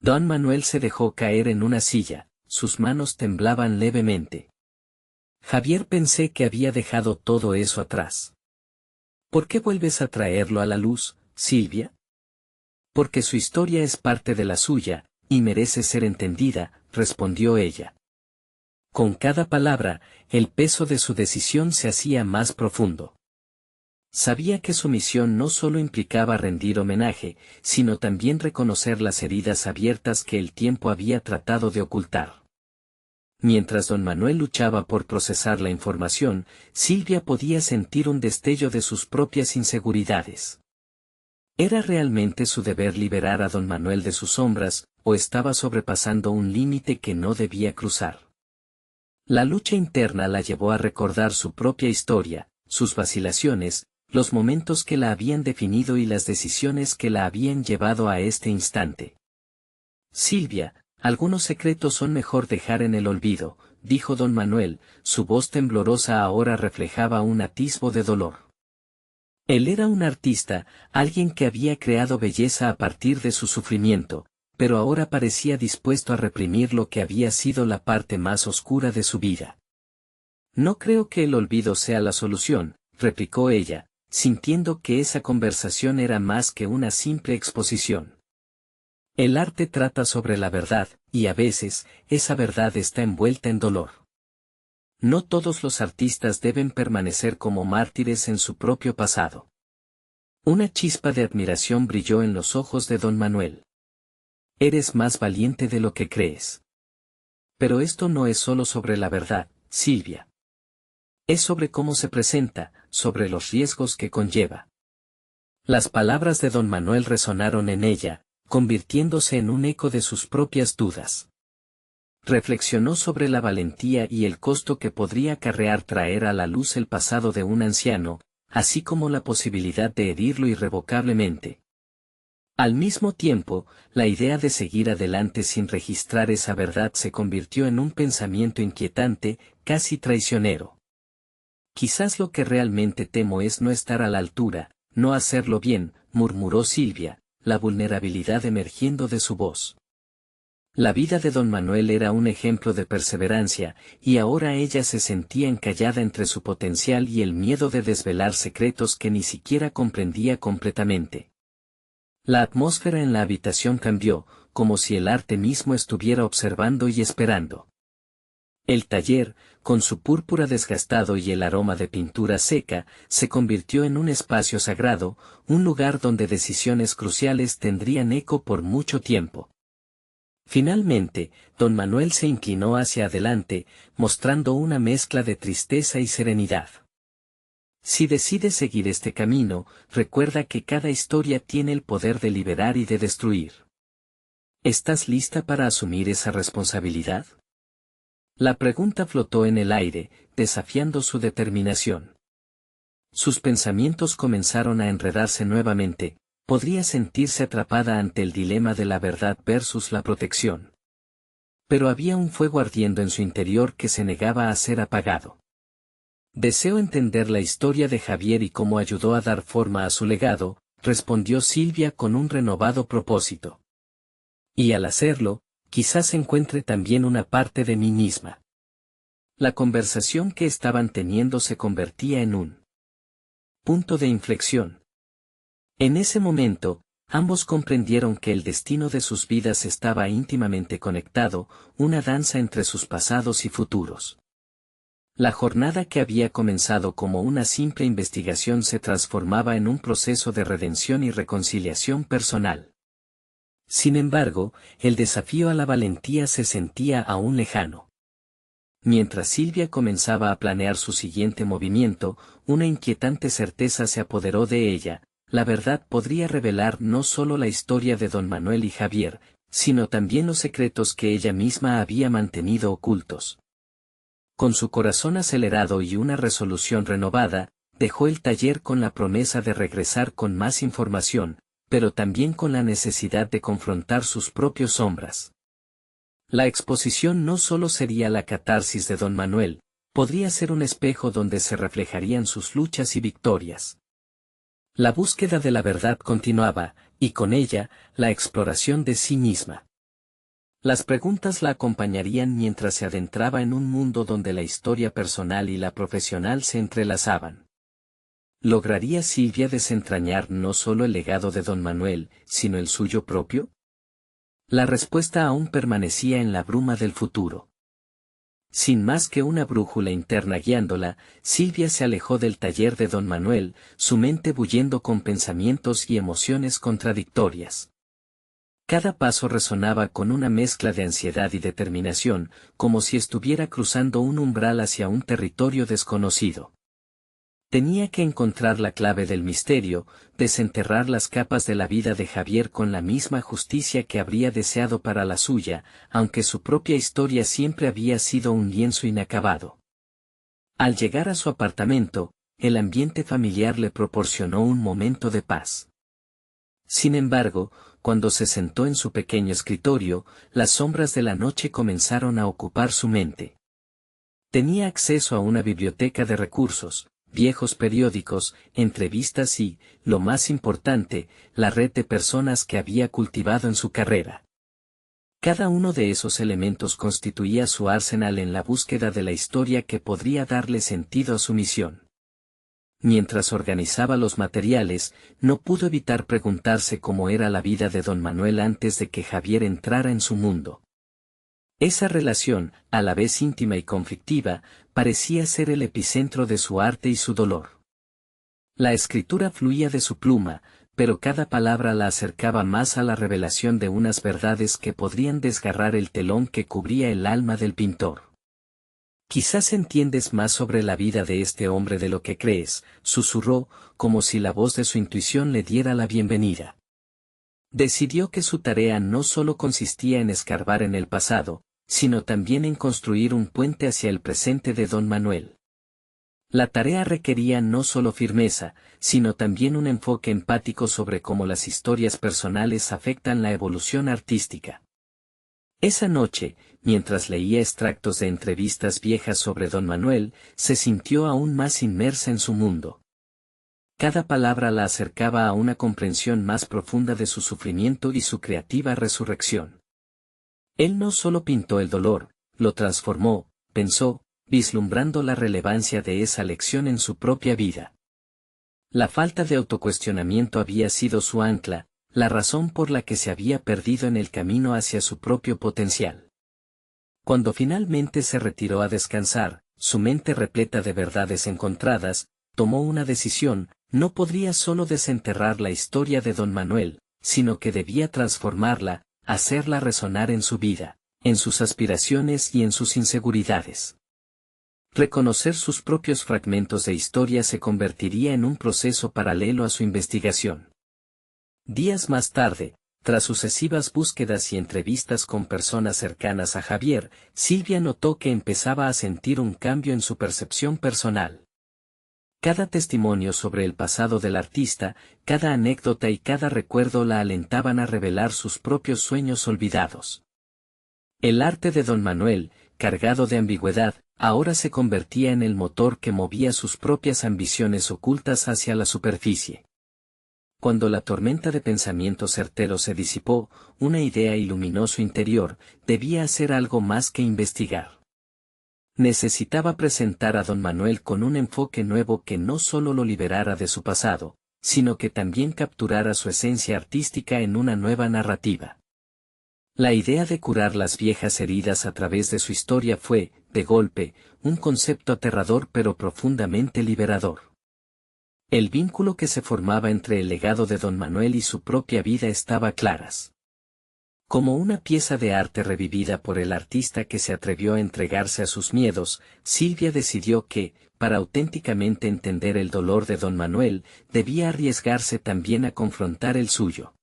Don Manuel se dejó caer en una silla, sus manos temblaban levemente. Javier, pensé que había dejado todo eso atrás. ¿Por qué vuelves a traerlo a la luz, Silvia? Porque su historia es parte de la suya, y merece ser entendida, respondió ella. Con cada palabra, el peso de su decisión se hacía más profundo. Sabía que su misión no solo implicaba rendir homenaje, sino también reconocer las heridas abiertas que el tiempo había tratado de ocultar. Mientras don Manuel luchaba por procesar la información, Silvia podía sentir un destello de sus propias inseguridades. ¿Era realmente su deber liberar a don Manuel de sus sombras, o estaba sobrepasando un límite que no debía cruzar? La lucha interna la llevó a recordar su propia historia, sus vacilaciones, los momentos que la habían definido y las decisiones que la habían llevado a este instante. Silvia, algunos secretos son mejor dejar en el olvido, dijo don Manuel, su voz temblorosa ahora reflejaba un atisbo de dolor. Él era un artista, alguien que había creado belleza a partir de su sufrimiento, pero ahora parecía dispuesto a reprimir lo que había sido la parte más oscura de su vida. No creo que el olvido sea la solución, replicó ella, sintiendo que esa conversación era más que una simple exposición. El arte trata sobre la verdad, y a veces, esa verdad está envuelta en dolor. No todos los artistas deben permanecer como mártires en su propio pasado. Una chispa de admiración brilló en los ojos de don Manuel. Eres más valiente de lo que crees. Pero esto no es solo sobre la verdad, Silvia. Es sobre cómo se presenta, sobre los riesgos que conlleva. Las palabras de don Manuel resonaron en ella, convirtiéndose en un eco de sus propias dudas. Reflexionó sobre la valentía y el costo que podría acarrear traer a la luz el pasado de un anciano, así como la posibilidad de herirlo irrevocablemente. Al mismo tiempo, la idea de seguir adelante sin registrar esa verdad se convirtió en un pensamiento inquietante, casi traicionero. Quizás lo que realmente temo es no estar a la altura, no hacerlo bien, murmuró Silvia, la vulnerabilidad emergiendo de su voz. La vida de don Manuel era un ejemplo de perseverancia, y ahora ella se sentía encallada entre su potencial y el miedo de desvelar secretos que ni siquiera comprendía completamente. La atmósfera en la habitación cambió, como si el arte mismo estuviera observando y esperando. El taller, con su púrpura desgastado y el aroma de pintura seca, se convirtió en un espacio sagrado, un lugar donde decisiones cruciales tendrían eco por mucho tiempo. Finalmente, don Manuel se inclinó hacia adelante, mostrando una mezcla de tristeza y serenidad. Si decides seguir este camino, recuerda que cada historia tiene el poder de liberar y de destruir. ¿Estás lista para asumir esa responsabilidad? La pregunta flotó en el aire, desafiando su determinación. Sus pensamientos comenzaron a enredarse nuevamente, podría sentirse atrapada ante el dilema de la verdad versus la protección. Pero había un fuego ardiendo en su interior que se negaba a ser apagado. Deseo entender la historia de Javier y cómo ayudó a dar forma a su legado, respondió Silvia con un renovado propósito. Y al hacerlo, quizás encuentre también una parte de mí misma. La conversación que estaban teniendo se convertía en un punto de inflexión. En ese momento, ambos comprendieron que el destino de sus vidas estaba íntimamente conectado, una danza entre sus pasados y futuros. La jornada que había comenzado como una simple investigación se transformaba en un proceso de redención y reconciliación personal. Sin embargo, el desafío a la valentía se sentía aún lejano. Mientras Silvia comenzaba a planear su siguiente movimiento, una inquietante certeza se apoderó de ella: la verdad podría revelar no solo la historia de don Manuel y Javier, sino también los secretos que ella misma había mantenido ocultos. Con su corazón acelerado y una resolución renovada, dejó el taller con la promesa de regresar con más información, pero también con la necesidad de confrontar sus propias sombras. La exposición no solo sería la catarsis de don Manuel, podría ser un espejo donde se reflejarían sus luchas y victorias. La búsqueda de la verdad continuaba, y con ella, la exploración de sí misma. Las preguntas la acompañarían mientras se adentraba en un mundo donde la historia personal y la profesional se entrelazaban. ¿Lograría Silvia desentrañar no solo el legado de don Manuel, sino el suyo propio? La respuesta aún permanecía en la bruma del futuro. Sin más que una brújula interna guiándola, Silvia se alejó del taller de don Manuel, su mente bullendo con pensamientos y emociones contradictorias. Cada paso resonaba con una mezcla de ansiedad y determinación, como si estuviera cruzando un umbral hacia un territorio desconocido. Tenía que encontrar la clave del misterio, desenterrar las capas de la vida de Javier con la misma justicia que habría deseado para la suya, aunque su propia historia siempre había sido un lienzo inacabado. Al llegar a su apartamento, el ambiente familiar le proporcionó un momento de paz. Sin embargo, cuando se sentó en su pequeño escritorio, las sombras de la noche comenzaron a ocupar su mente. Tenía acceso a una biblioteca de recursos, viejos periódicos, entrevistas y, lo más importante, la red de personas que había cultivado en su carrera. Cada uno de esos elementos constituía su arsenal en la búsqueda de la historia que podría darle sentido a su misión. Mientras organizaba los materiales, no pudo evitar preguntarse cómo era la vida de don Manuel antes de que Javier entrara en su mundo. Esa relación, a la vez íntima y conflictiva, parecía ser el epicentro de su arte y su dolor. La escritura fluía de su pluma, pero cada palabra la acercaba más a la revelación de unas verdades que podrían desgarrar el telón que cubría el alma del pintor. Quizás entiendes más sobre la vida de este hombre de lo que crees, susurró, como si la voz de su intuición le diera la bienvenida. Decidió que su tarea no solo consistía en escarbar en el pasado, sino también en construir un puente hacia el presente de don Manuel. La tarea requería no solo firmeza, sino también un enfoque empático sobre cómo las historias personales afectan la evolución artística. Esa noche, mientras leía extractos de entrevistas viejas sobre don Manuel, se sintió aún más inmersa en su mundo. Cada palabra la acercaba a una comprensión más profunda de su sufrimiento y su creativa resurrección. Él no solo pintó el dolor, lo transformó, pensó, vislumbrando la relevancia de esa lección en su propia vida. La falta de autocuestionamiento había sido su ancla, la razón por la que se había perdido en el camino hacia su propio potencial. Cuando finalmente se retiró a descansar, su mente repleta de verdades encontradas, tomó una decisión: no podría solo desenterrar la historia de don Manuel, sino que debía transformarla, hacerla resonar en su vida, en sus aspiraciones y en sus inseguridades. Reconocer sus propios fragmentos de historia se convertiría en un proceso paralelo a su investigación. Días más tarde, tras sucesivas búsquedas y entrevistas con personas cercanas a Javier, Silvia notó que empezaba a sentir un cambio en su percepción personal. Cada testimonio sobre el pasado del artista, cada anécdota y cada recuerdo la alentaban a revelar sus propios sueños olvidados. El arte de don Manuel, cargado de ambigüedad, ahora se convertía en el motor que movía sus propias ambiciones ocultas hacia la superficie. Cuando la tormenta de pensamientos certeros se disipó, una idea iluminó su interior: debía hacer algo más que investigar. Necesitaba presentar a don Manuel con un enfoque nuevo que no solo lo liberara de su pasado, sino que también capturara su esencia artística en una nueva narrativa. La idea de curar las viejas heridas a través de su historia fue, de golpe, un concepto aterrador pero profundamente liberador. El vínculo que se formaba entre el legado de don Manuel y su propia vida estaba claras. Como una pieza de arte revivida por el artista que se atrevió a entregarse a sus miedos, Silvia decidió que, para auténticamente entender el dolor de don Manuel, debía arriesgarse también a confrontar el suyo.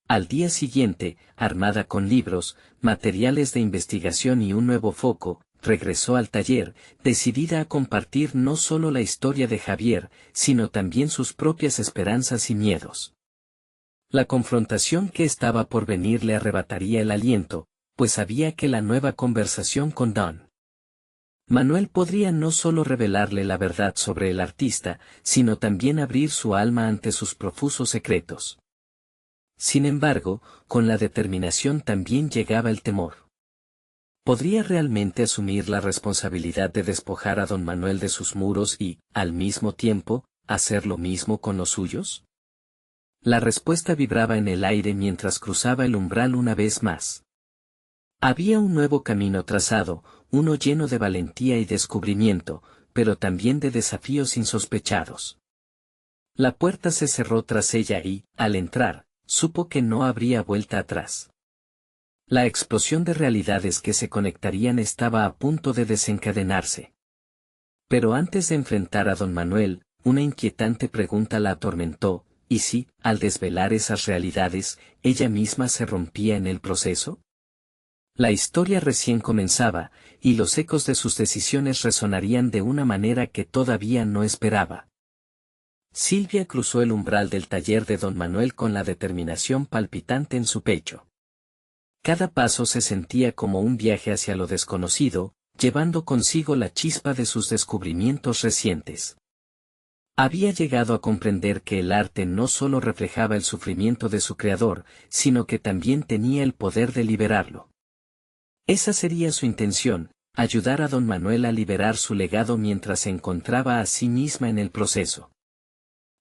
Al día siguiente, armada con libros, materiales de investigación y un nuevo foco, regresó al taller, decidida a compartir no solo la historia de Javier, sino también sus propias esperanzas y miedos. La confrontación que estaba por venir le arrebataría el aliento, pues sabía que la nueva conversación con don Manuel podría no solo revelarle la verdad sobre el artista, sino también abrir su alma ante sus profusos secretos. Sin embargo, con la determinación también llegaba el temor. ¿Podría realmente asumir la responsabilidad de despojar a don Manuel de sus muros y, al mismo tiempo, hacer lo mismo con los suyos? La respuesta vibraba en el aire mientras cruzaba el umbral una vez más. Había un nuevo camino trazado, uno lleno de valentía y descubrimiento, pero también de desafíos insospechados. La puerta se cerró tras ella y, al entrar, supo que no habría vuelta atrás. La explosión de realidades que se conectarían estaba a punto de desencadenarse. Pero antes de enfrentar a don Manuel, una inquietante pregunta la atormentó: ¿y si, al desvelar esas realidades, ella misma se rompía en el proceso? La historia recién comenzaba, y los ecos de sus decisiones resonarían de una manera que todavía no esperaba. Silvia cruzó el umbral del taller de don Manuel con la determinación palpitante en su pecho. Cada paso se sentía como un viaje hacia lo desconocido, llevando consigo la chispa de sus descubrimientos recientes. Había llegado a comprender que el arte no solo reflejaba el sufrimiento de su creador, sino que también tenía el poder de liberarlo. Esa sería su intención: ayudar a don Manuel a liberar su legado mientras se encontraba a sí misma en el proceso.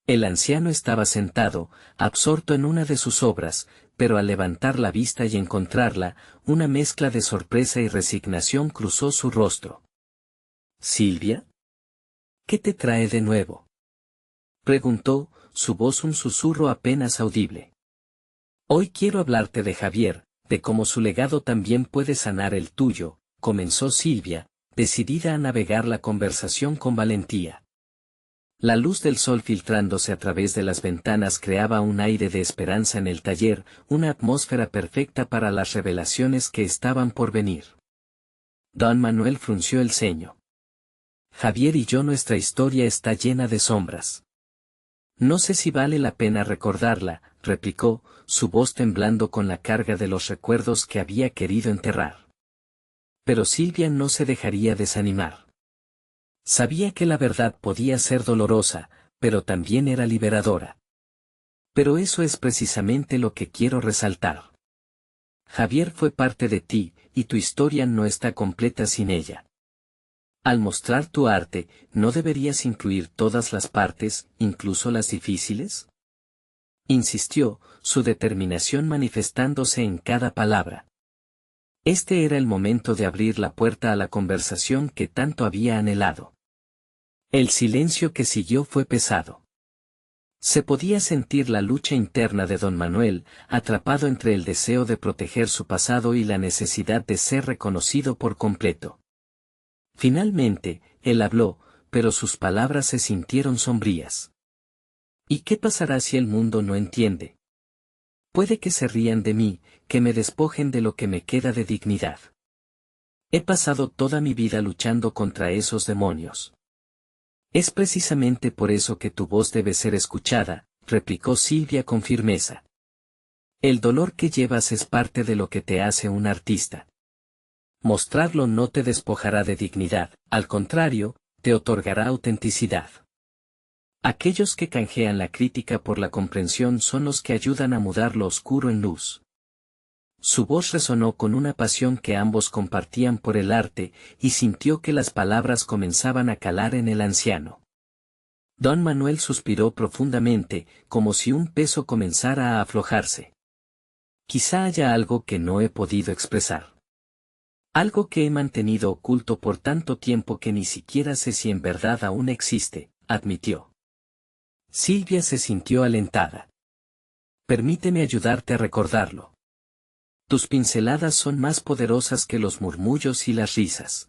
El anciano estaba sentado, absorto en una de sus obras, pero al levantar la vista y encontrarla, una mezcla de sorpresa y resignación cruzó su rostro. —¿Silvia? ¿Qué te trae de nuevo? —preguntó, su voz un susurro apenas audible. —Hoy quiero hablarte de Javier, de cómo su legado también puede sanar el tuyo —comenzó Silvia, decidida a navegar la conversación con valentía. La luz del sol filtrándose a través de las ventanas creaba un aire de esperanza en el taller, una atmósfera perfecta para las revelaciones que estaban por venir. Don Manuel frunció el ceño. Javier y yo, nuestra historia está llena de sombras. No sé si vale la pena recordarla, replicó, su voz temblando con la carga de los recuerdos que había querido enterrar. Pero Silvia no se dejaría desanimar. Sabía que la verdad podía ser dolorosa, pero también era liberadora. Pero eso es precisamente lo que quiero resaltar. Javier fue parte de ti, y tu historia no está completa sin ella. Al mostrar tu arte, ¿no deberías incluir todas las partes, incluso las difíciles? Insistió, su determinación manifestándose en cada palabra. Este era el momento de abrir la puerta a la conversación que tanto había anhelado. El silencio que siguió fue pesado. Se podía sentir la lucha interna de don Manuel, atrapado entre el deseo de proteger su pasado y la necesidad de ser reconocido por completo. Finalmente, él habló, pero sus palabras se sintieron sombrías. ¿Y qué pasará si el mundo no entiende? Puede que se rían de mí, que me despojen de lo que me queda de dignidad. He pasado toda mi vida luchando contra esos demonios. Es precisamente por eso que tu voz debe ser escuchada, replicó Silvia con firmeza. El dolor que llevas es parte de lo que te hace un artista. Mostrarlo no te despojará de dignidad, al contrario, te otorgará autenticidad. Aquellos que canjean la crítica por la comprensión son los que ayudan a mudar lo oscuro en luz. Su voz resonó con una pasión que ambos compartían por el arte, y sintió que las palabras comenzaban a calar en el anciano. Don Manuel suspiró profundamente, como si un peso comenzara a aflojarse. Quizá haya algo que no he podido expresar. Algo que he mantenido oculto por tanto tiempo que ni siquiera sé si en verdad aún existe, admitió. Silvia se sintió alentada. Permíteme ayudarte a recordarlo. Tus pinceladas son más poderosas que los murmullos y las risas.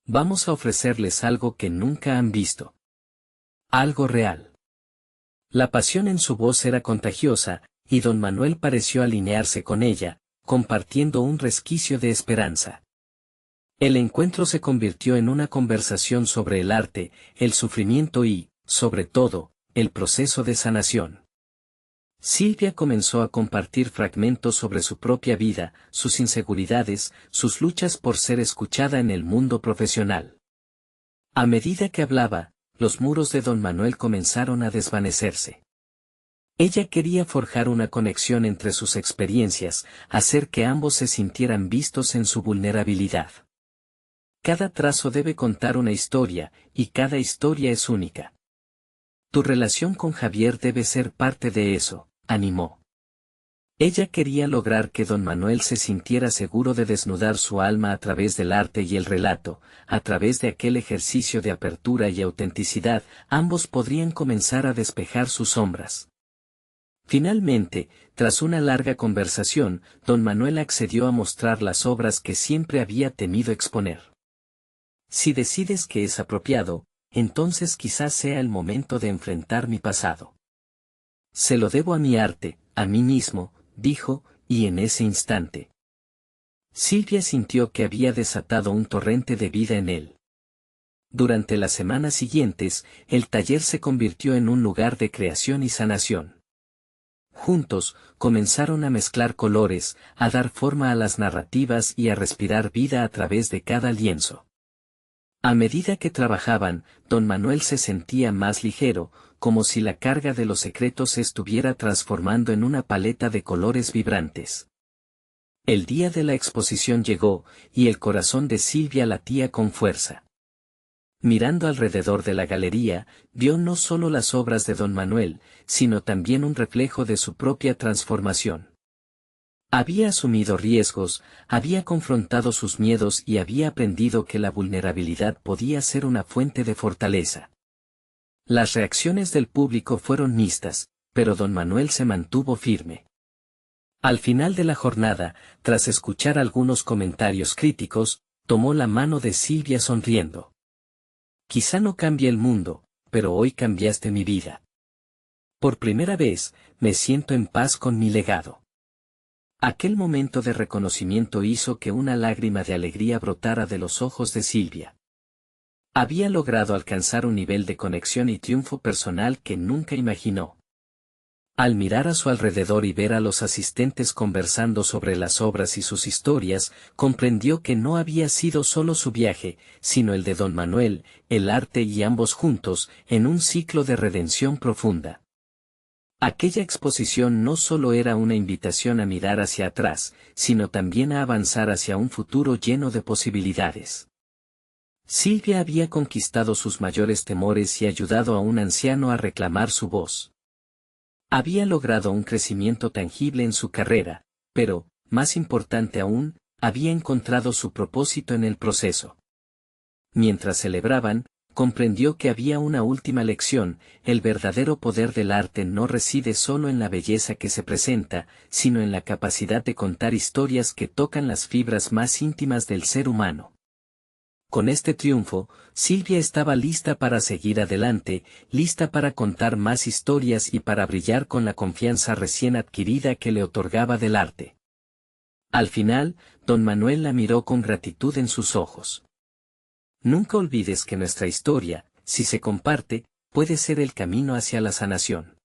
Vamos a ofrecerles algo que nunca han visto. Algo real. La pasión en su voz era contagiosa, y don Manuel pareció alinearse con ella, compartiendo un resquicio de esperanza. El encuentro se convirtió en una conversación sobre el arte, el sufrimiento y, sobre todo, el proceso de sanación. Silvia comenzó a compartir fragmentos sobre su propia vida, sus inseguridades, sus luchas por ser escuchada en el mundo profesional. A medida que hablaba, los muros de don Manuel comenzaron a desvanecerse. Ella quería forjar una conexión entre sus experiencias, hacer que ambos se sintieran vistos en su vulnerabilidad. Cada trazo debe contar una historia, y cada historia es única. Tu relación con Javier debe ser parte de eso, animó. Ella quería lograr que don Manuel se sintiera seguro de desnudar su alma a través del arte y el relato, a través de aquel ejercicio de apertura y autenticidad, ambos podrían comenzar a despejar sus sombras. Finalmente, tras una larga conversación, don Manuel accedió a mostrar las obras que siempre había temido exponer. Si decides que es apropiado, entonces quizás sea el momento de enfrentar mi pasado. Se lo debo a mi arte, a mí mismo, dijo, y en ese instante. Silvia sintió que había desatado un torrente de vida en él. Durante las semanas siguientes, el taller se convirtió en un lugar de creación y sanación. Juntos, comenzaron a mezclar colores, a dar forma a las narrativas y a respirar vida a través de cada lienzo. A medida que trabajaban, don Manuel se sentía más ligero, como si la carga de los secretos se estuviera transformando en una paleta de colores vibrantes. El día de la exposición llegó, y el corazón de Silvia latía con fuerza. Mirando alrededor de la galería, vio no solo las obras de don Manuel, sino también un reflejo de su propia transformación. Había asumido riesgos, había confrontado sus miedos y había aprendido que la vulnerabilidad podía ser una fuente de fortaleza. Las reacciones del público fueron mixtas, pero don Manuel se mantuvo firme. Al final de la jornada, tras escuchar algunos comentarios críticos, tomó la mano de Silvia sonriendo. Quizá no cambie el mundo, pero hoy cambiaste mi vida. Por primera vez, me siento en paz con mi legado. Aquel momento de reconocimiento hizo que una lágrima de alegría brotara de los ojos de Silvia. Había logrado alcanzar un nivel de conexión y triunfo personal que nunca imaginó. Al mirar a su alrededor y ver a los asistentes conversando sobre las obras y sus historias, comprendió que no había sido solo su viaje, sino el de don Manuel, el arte y ambos juntos, en un ciclo de redención profunda. Aquella exposición no solo era una invitación a mirar hacia atrás, sino también a avanzar hacia un futuro lleno de posibilidades. Silvia había conquistado sus mayores temores y ayudado a un anciano a reclamar su voz. Había logrado un crecimiento tangible en su carrera, pero, más importante aún, había encontrado su propósito en el proceso. Mientras celebraban, comprendió que había una última lección: el verdadero poder del arte no reside solo en la belleza que se presenta, sino en la capacidad de contar historias que tocan las fibras más íntimas del ser humano. Con este triunfo, Silvia estaba lista para seguir adelante, lista para contar más historias y para brillar con la confianza recién adquirida que le otorgaba del arte. Al final, don Manuel la miró con gratitud en sus ojos. Nunca olvides que nuestra historia, si se comparte, puede ser el camino hacia la sanación.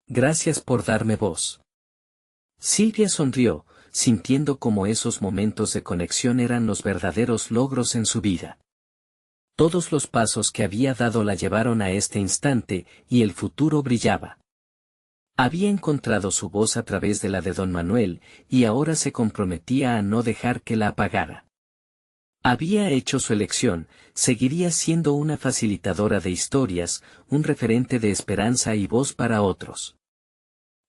Gracias por darme voz. Silvia sonrió, sintiendo cómo esos momentos de conexión eran los verdaderos logros en su vida. Todos los pasos que había dado la llevaron a este instante, y el futuro brillaba. Había encontrado su voz a través de la de don Manuel, y ahora se comprometía a no dejar que la apagara. Había hecho su elección, seguiría siendo una facilitadora de historias, un referente de esperanza y voz para otros.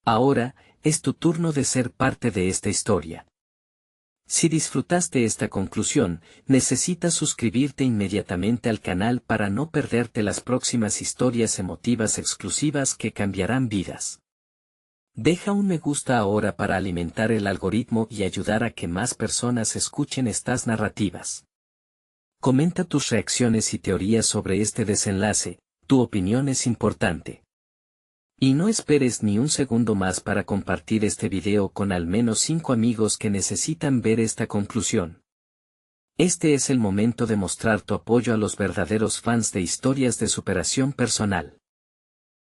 Ahora, es tu turno de ser parte de esta historia. Si disfrutaste esta conclusión, necesitas suscribirte inmediatamente al canal para no perderte las próximas historias emotivas exclusivas que cambiarán vidas. Deja un me gusta ahora para alimentar el algoritmo y ayudar a que más personas escuchen estas narrativas. Comenta tus reacciones y teorías sobre este desenlace, tu opinión es importante. Y no esperes ni un segundo más para compartir este video con al menos 5 amigos que necesitan ver esta conclusión. Este es el momento de mostrar tu apoyo a los verdaderos fans de historias de superación personal.